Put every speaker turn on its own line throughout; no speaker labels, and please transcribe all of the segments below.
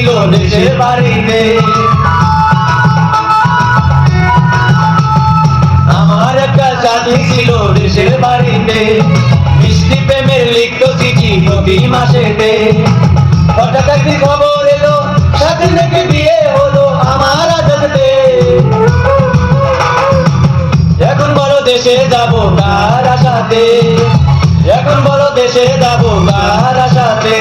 ছিল দেশের বাড়িতে। আমার একটা সাথী ছিল দেশের বাড়িতে, মিষ্টি প্রেমের লিখত চিঠি প্রতি মাসেতে। হঠাৎ একদিন খবর এলো সাথী থেকে বিয়ে হলো আমার আদতে। এখন বলো দেশে যাবো কার আশাতে, এখন বলো দেশে যাবো কার আশাতে।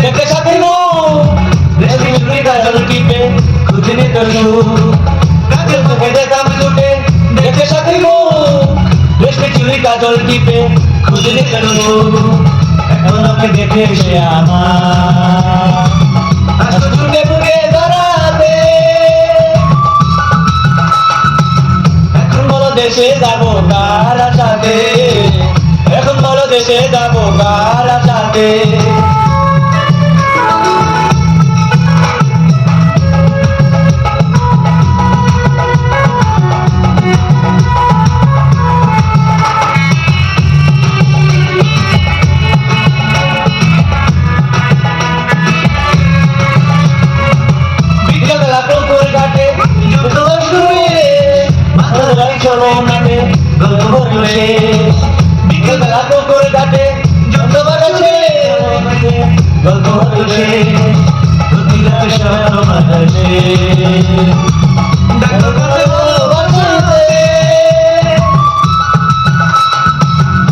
দেখে সাথে নো টিপে খুঁজে করলু, দেখে সাথে নো রেশমি চুরি কাজল টিপে খুঁজে করলু। এখন ওকে দেখে সে আমার চুকে বুকে ধরাতে। এখন বলো দেশে যাবো কার আশাতে, এখন বলো দেশে যাবো কার আশাতে। বিকেলবেলা পুকুর ঘাটে যত বাতাসে গল্প হচ্ছে, প্রতি রাতে স্বপ্ন বাতাসে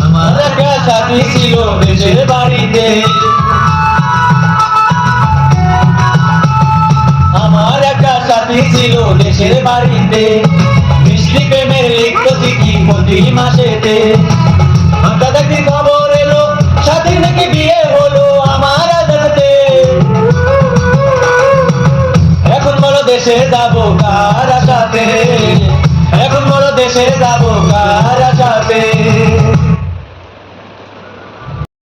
আমার একটা সাথী ছিল দেশের বাড়িতে। আমার একটা সাথী ছিল দেশের বাড়িতে, মিষ্টি প্রেমের লিখত চিঠি প্রতি মাসেতে। হঠাৎ একদিন খবর এলো সাথী থেকে বিয়ে হলো আমার আদতে। এখন বলো দেশে যাবো কার আশাতে, এখন বলো দেশে যাবো কার আশাতে।